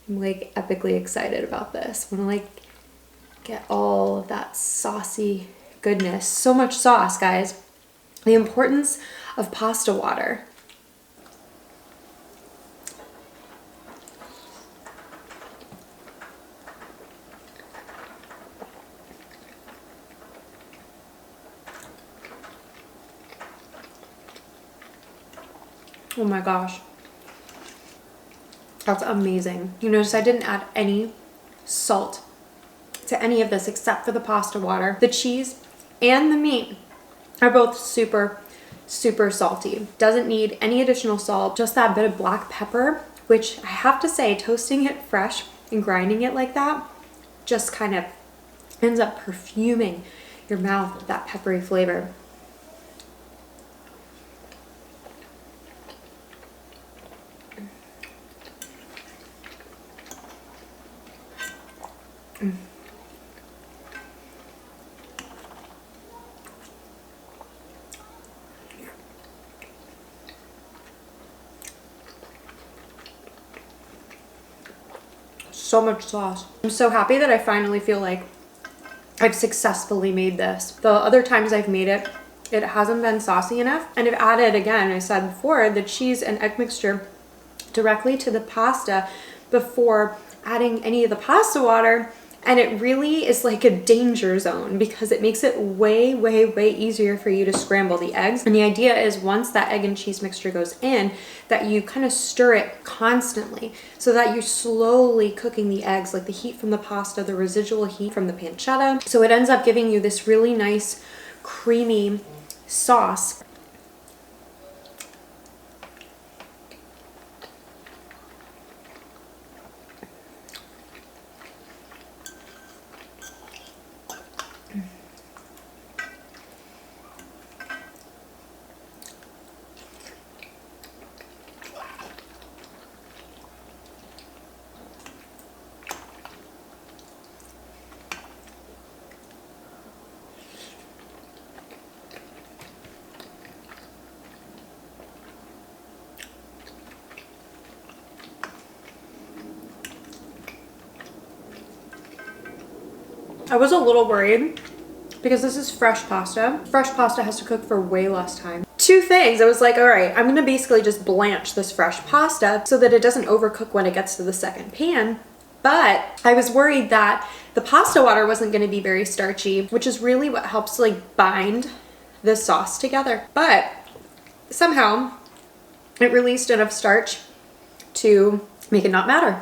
I'm like epically excited about this. I want to like get all of that saucy goodness. So much sauce, guys. The importance of pasta water. Oh my gosh. That's amazing. You notice I didn't add any salt to any of this except for the pasta water. The cheese and the meat are both super, super salty. Doesn't need any additional salt, just that bit of black pepper, which I have to say, toasting it fresh and grinding it like that just kind of ends up perfuming your mouth with that peppery flavor. So much sauce. I'm so happy that I finally feel like I've successfully made this. The other times I've made it, it hasn't been saucy enough. And I've added, again, I said before, the cheese and egg mixture directly to the pasta before adding any of the pasta water. And it really is like a danger zone because it makes it way, way, way easier for you to scramble the eggs. And the idea is once that egg and cheese mixture goes in, that you kind of stir it constantly so that you're slowly cooking the eggs, like the heat from the pasta, the residual heat from the pancetta. So it ends up giving you this really nice, creamy sauce. I was a little worried because this is fresh pasta. Fresh pasta has to cook for way less time. Two things. I was like, all right, I'm gonna basically just blanch this fresh pasta so that it doesn't overcook when it gets to the second pan. But I was worried that the pasta water wasn't gonna be very starchy, which is really what helps like bind the sauce together. But somehow it released enough starch to make it not matter.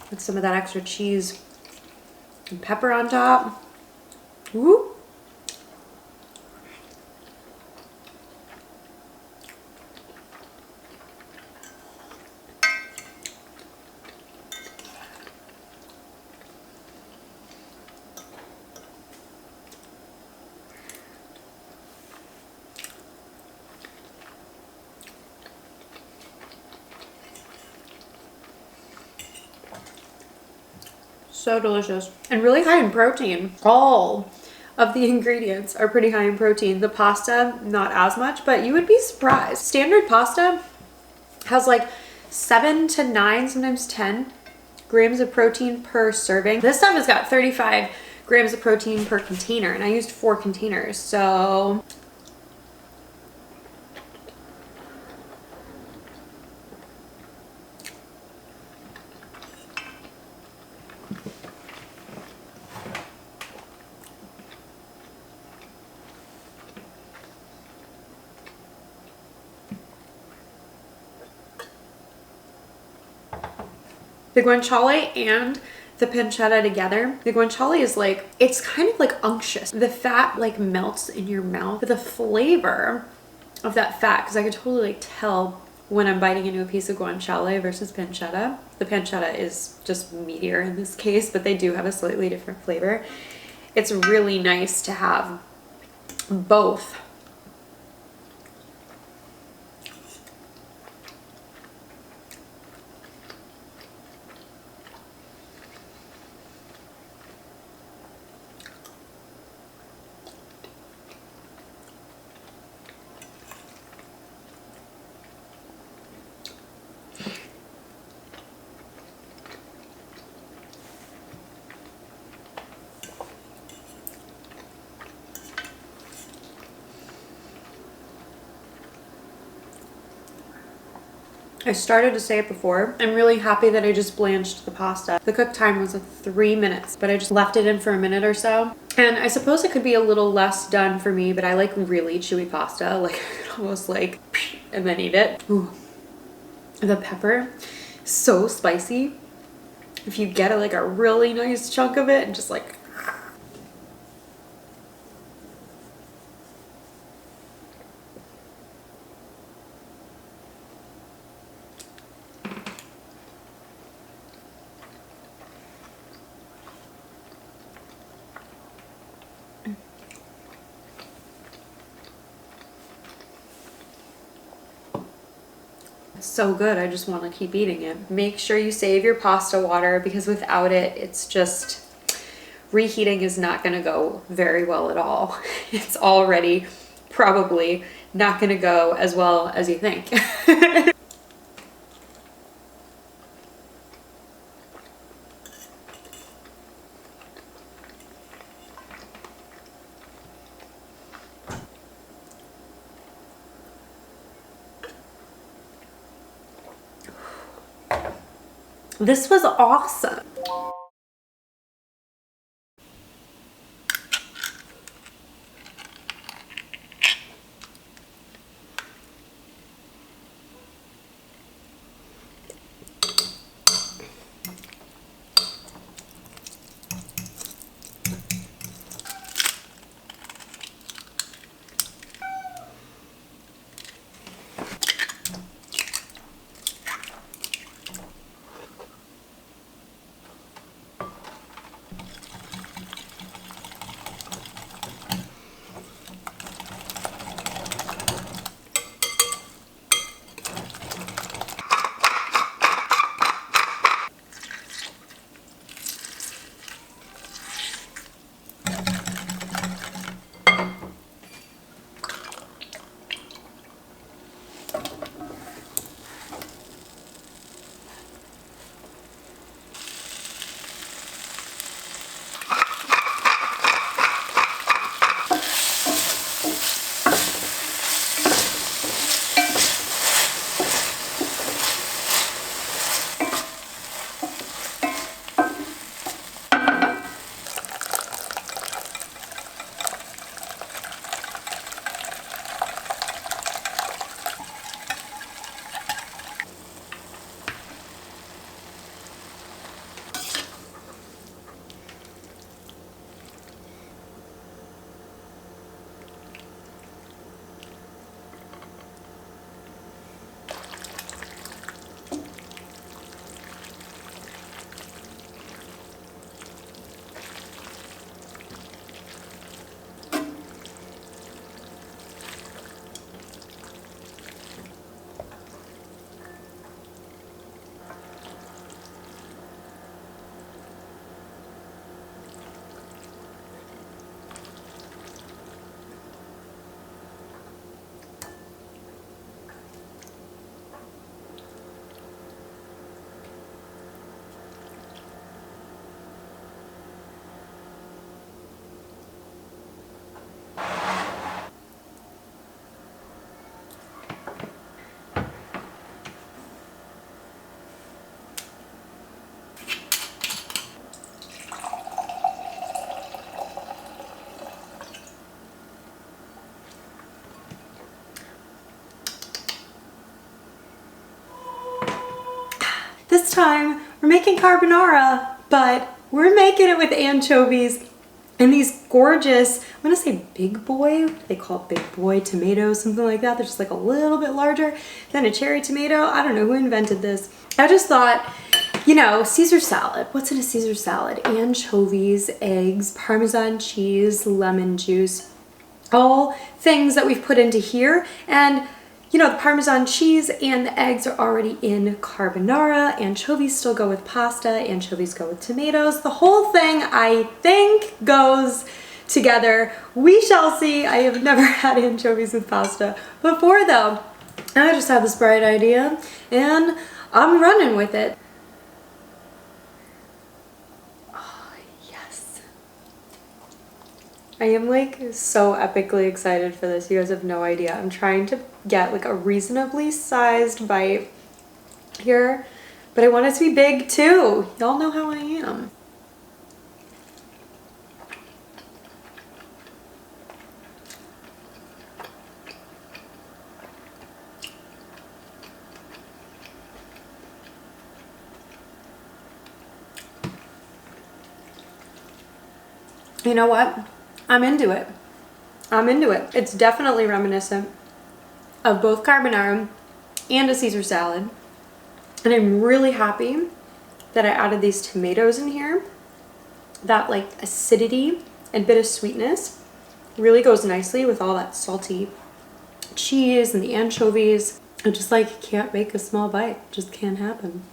With some of that extra cheese and pepper on top. Woo! So delicious and really high in protein. All of the ingredients are pretty high in protein. The pasta, not as much, but you would be surprised. Standard pasta has like 7 to 9, sometimes 10 grams of protein per serving. This stuff has got 35 grams of protein per container, and I used 4 containers, so The guanciale and the pancetta together. The guanciale is like, it's kind of like unctuous. The fat like melts in your mouth. But the flavor of that fat, because I could totally like tell when I'm biting into a piece of guanciale versus pancetta. The pancetta is just meatier in this case, but they do have a slightly different flavor. It's really nice to have both. I started to say it before. I'm really happy that I just blanched the pasta. The cook time was 3 minutes, but I just left it in for a minute or so. And I suppose it could be a little less done for me, but I like really chewy pasta, like almost like, and then eat it. Ooh. The pepper, so spicy. If you get like a really nice chunk of it and just like, so good. I just want to keep eating it. Make sure you save your pasta water because without it, it's just, reheating is not going to go very well at all. It's already probably not going to go as well as you think. This was awesome. This time We're making carbonara, but we're making it with anchovies and these gorgeous, I'm gonna say big boy, they call it big boy tomatoes, something like that. They're just like a little bit larger than a cherry tomato. I don't know who invented this. I just thought, you know, Caesar salad. What's in a Caesar salad? Anchovies, eggs, Parmesan cheese, lemon juice, all things that we've put into here. And you know, the Parmesan cheese and the eggs are already in carbonara. Anchovies still go with pasta. Anchovies go with tomatoes. The whole thing, I think, goes together. We shall see. I have never had anchovies with pasta before though. I just had this bright idea and I'm running with it. I am like so epically excited for this. You guys have no idea. I'm trying to get like a reasonably sized bite here, but I want it to be big too. Y'all know how I am. You know what? I'm into it. I'm into it. It's definitely reminiscent of both carbonara and a Caesar salad. And I'm really happy that I added these tomatoes in here. That like acidity and bit of sweetness really goes nicely with all that salty cheese and the anchovies. I just like can't make a small bite. It just can't happen.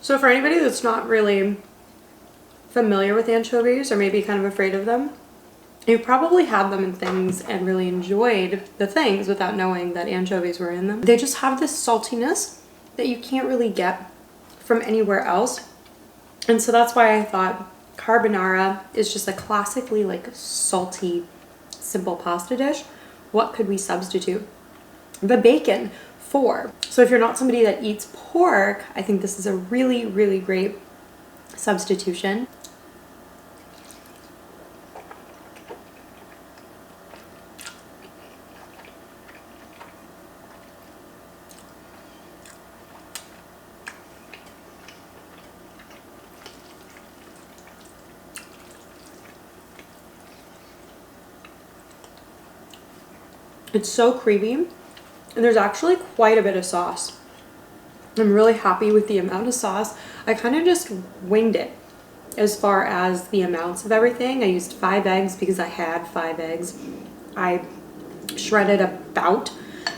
So for anybody that's not really familiar with anchovies or maybe kind of afraid of them, you probably had them in things and really enjoyed the things without knowing that anchovies were in them. They just have this saltiness that you can't really get from anywhere else. And so that's why I thought carbonara is just a classically like salty, simple pasta dish. What could we substitute the bacon for? So if you're not somebody that eats pork, I think this is a really, really great substitution. It's so creamy. And there's actually quite a bit of sauce. I'm really happy with the amount of sauce. I kind of just winged it as far as the amounts of everything. I used 5 eggs because I had 5 eggs. I shredded about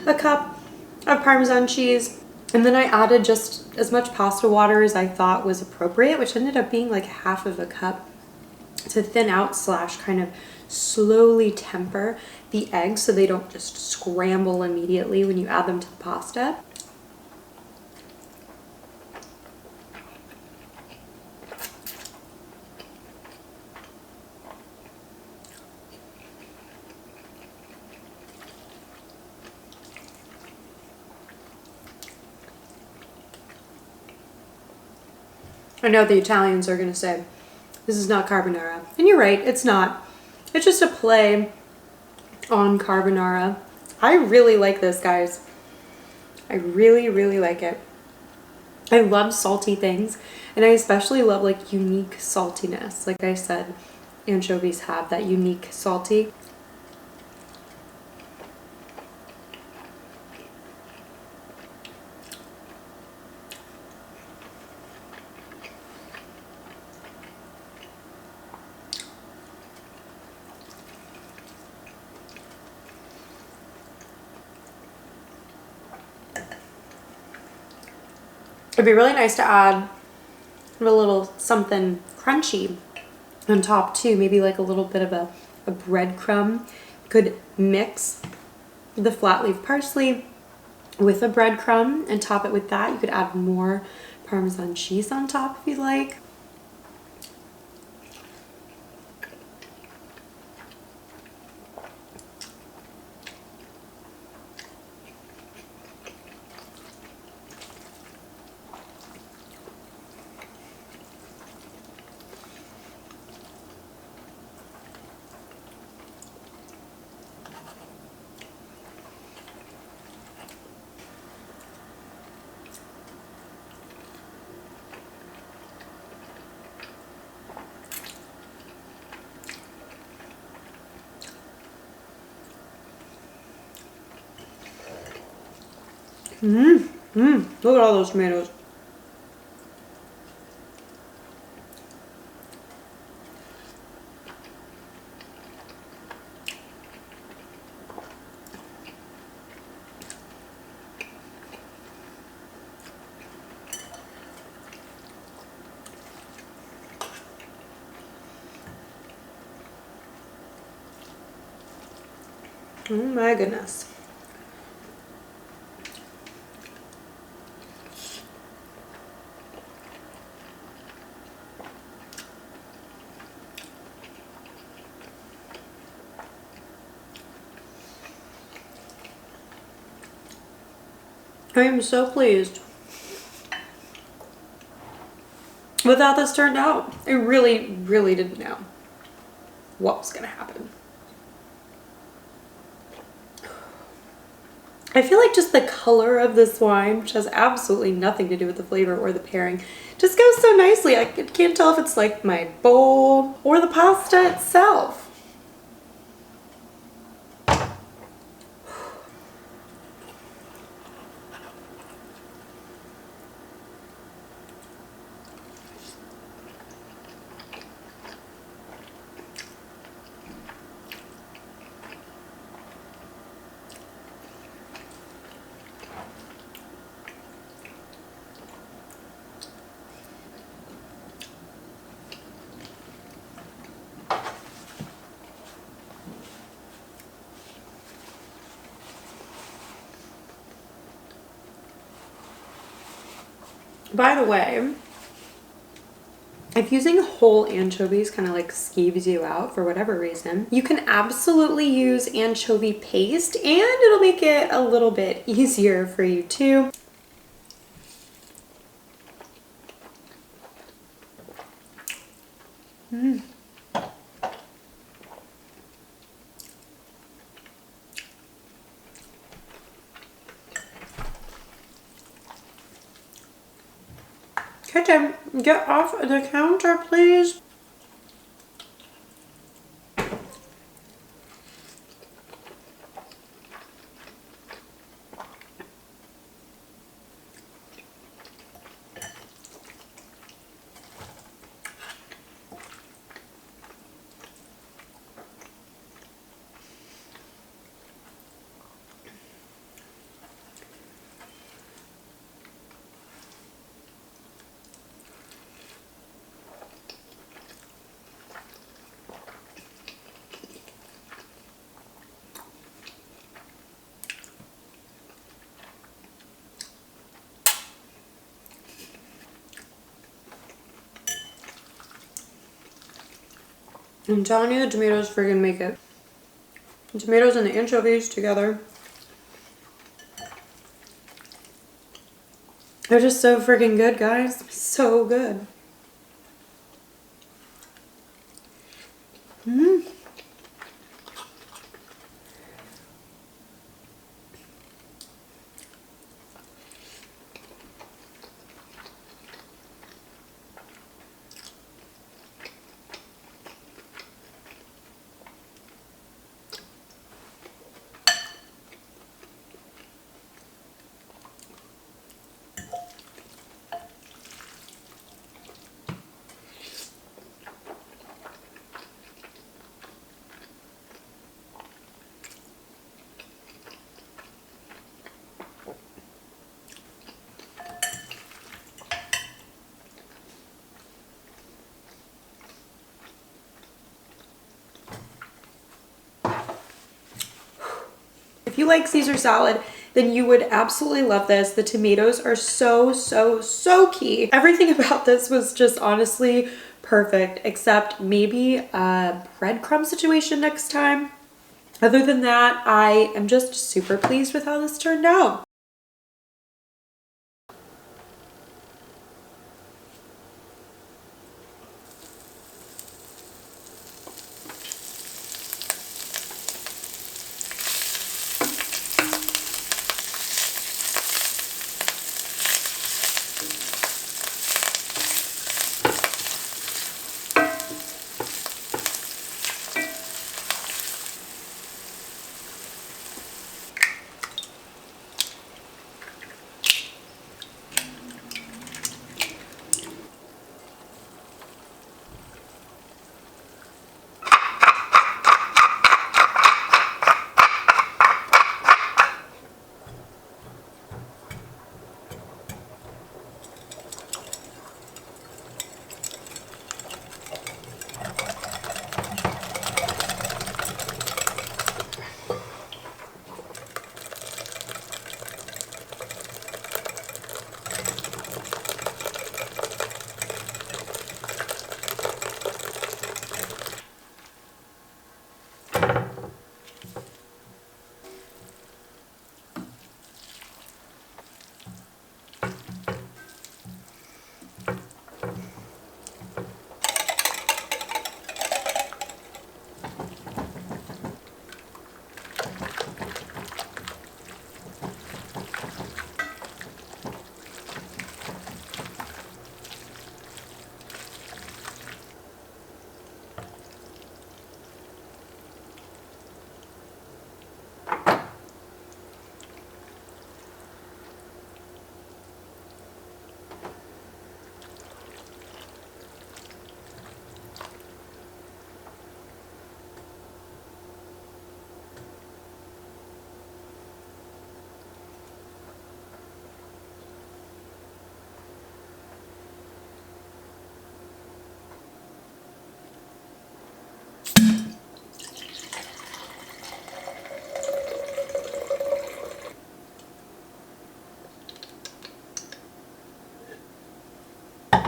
a cup of Parmesan cheese. And then I added just as much pasta water as I thought was appropriate, which ended up being like half of a cup to thin out / kind of slowly temper the eggs so they don't just scramble immediately when you add them to the pasta. I know the Italians are going to say, this is not carbonara. And you're right, it's not. It's just a play on carbonara. I really like this, guys. I really, really like it. I love salty things, and I especially love like unique saltiness. Like I said, anchovies have that unique salty. It'd be really nice to add a little something crunchy on top too. Maybe like a little bit of a breadcrumb. Could mix the flat leaf parsley with a breadcrumb and top it with that. You could add more Parmesan cheese on top if you like. Look at all those tomatoes. Oh my goodness. I am so pleased with how this turned out. I really, really didn't know what was gonna happen. I feel like just the color of this wine, which has absolutely nothing to do with the flavor or the pairing, just goes so nicely. I can't tell if it's like my bowl or the pasta itself. By the way, if using whole anchovies kind of like skeeves you out for whatever reason, you can absolutely use anchovy paste and it'll make it a little bit easier for you too. Kitchen, get off the counter, please. I'm telling you, the tomatoes friggin' make it. The tomatoes and the anchovies together. They're just so friggin' good, guys. So good. If you like Caesar salad, then you would absolutely love this. The tomatoes are so, so, so key. Everything about this was just honestly perfect, except maybe a breadcrumb situation next time. Other than that, I am just super pleased with how this turned out.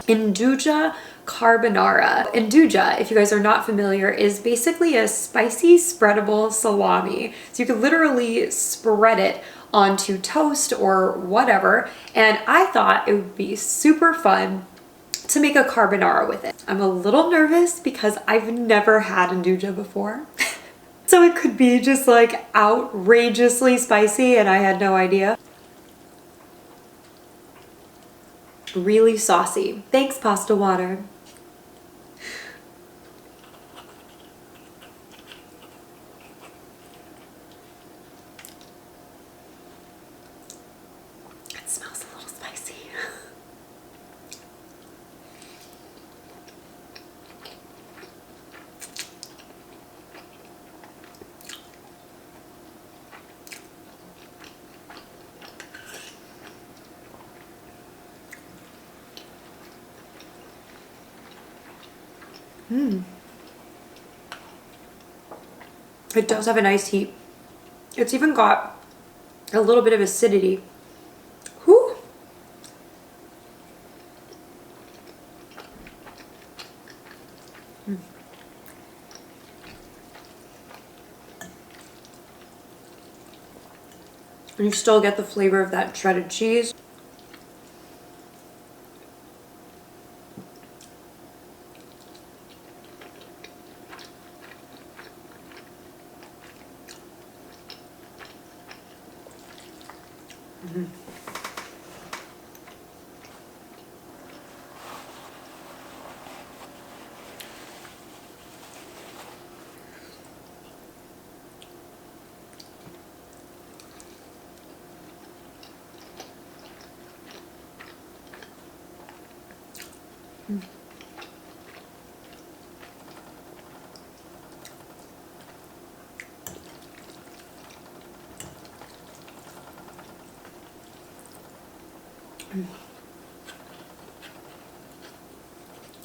Nduja Carbonara. Nduja, if you guys are not familiar, is basically a spicy spreadable salami. So you could literally spread it onto toast or whatever. And I thought it would be super fun to make a carbonara with it. I'm a little nervous because I've never had Nduja before. So it could be just like outrageously spicy and I had no idea. Really saucy. Thanks, pasta water. It smells a little spicy. It does have a nice heat. It's even got a little bit of acidity. Whew. And you still get the flavor of that shredded cheese.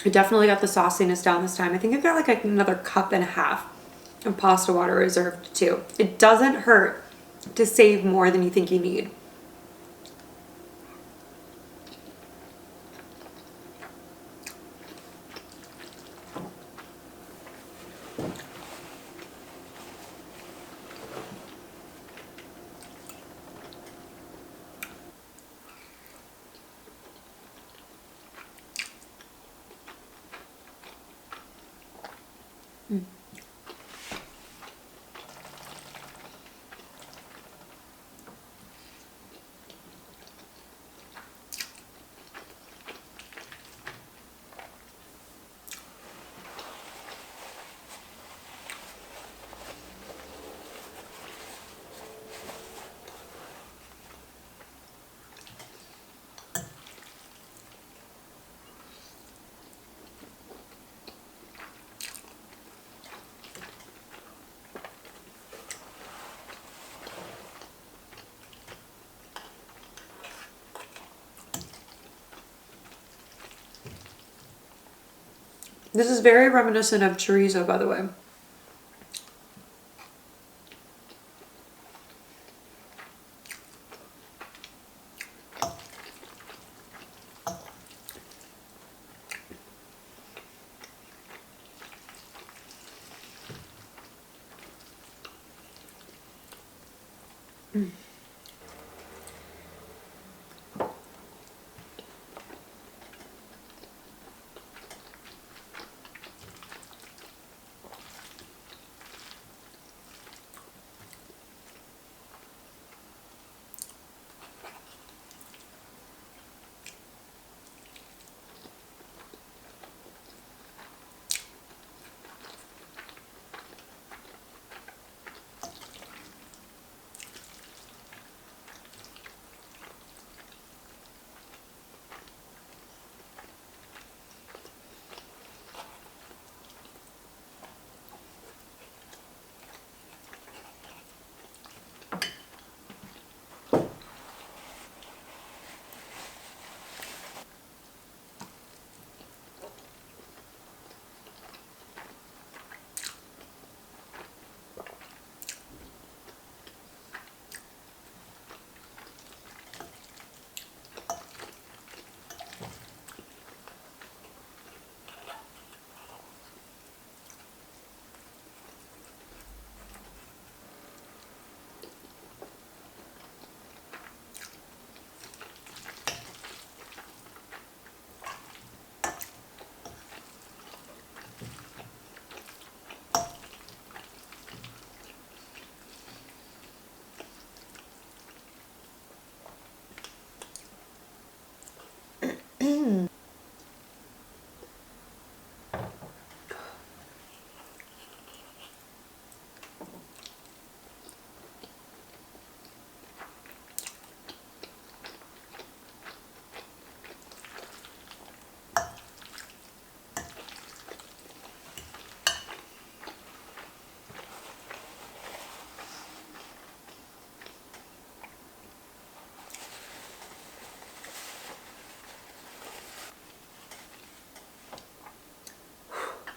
I definitely got the sauciness down this time. I think I've got like another cup and a half of pasta water reserved too. It doesn't hurt to save more than you think you need. This is very reminiscent of chorizo, by the way.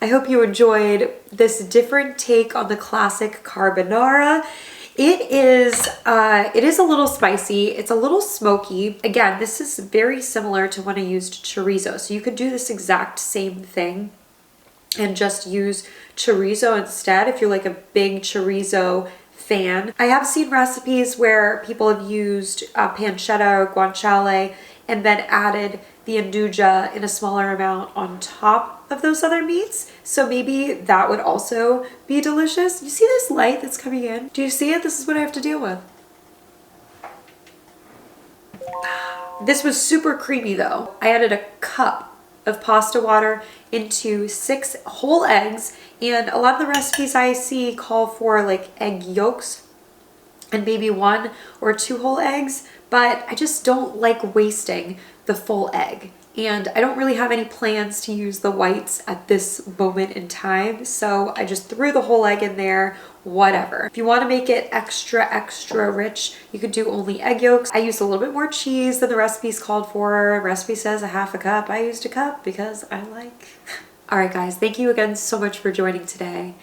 I hope you enjoyed this different take on the classic carbonara. It is a little spicy. It's a little smoky. Again, this is very similar to when I used chorizo. So you could do this exact same thing and just use chorizo instead if you're like a big chorizo fan. I have seen recipes where people have used pancetta or guanciale and then added the Nduja in a smaller amount on top of those other meats. So maybe that would also be delicious. You see this light that's coming in? Do you see it? This is what I have to deal with. This was super creamy though. I added a cup of pasta water into 6 whole eggs, and a lot of the recipes I see call for like egg yolks and maybe 1 or 2 whole eggs, but I just don't like wasting the full egg. And I don't really have any plans to use the whites at this moment in time, so I just threw the whole egg in there, whatever. If you want to make it extra rich, you could do only egg yolks. I used a little bit more cheese than the recipe's called for. Recipe says a half a cup. I used a cup because I like. All right, guys, thank you again so much for joining today,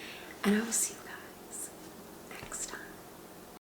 and I will see you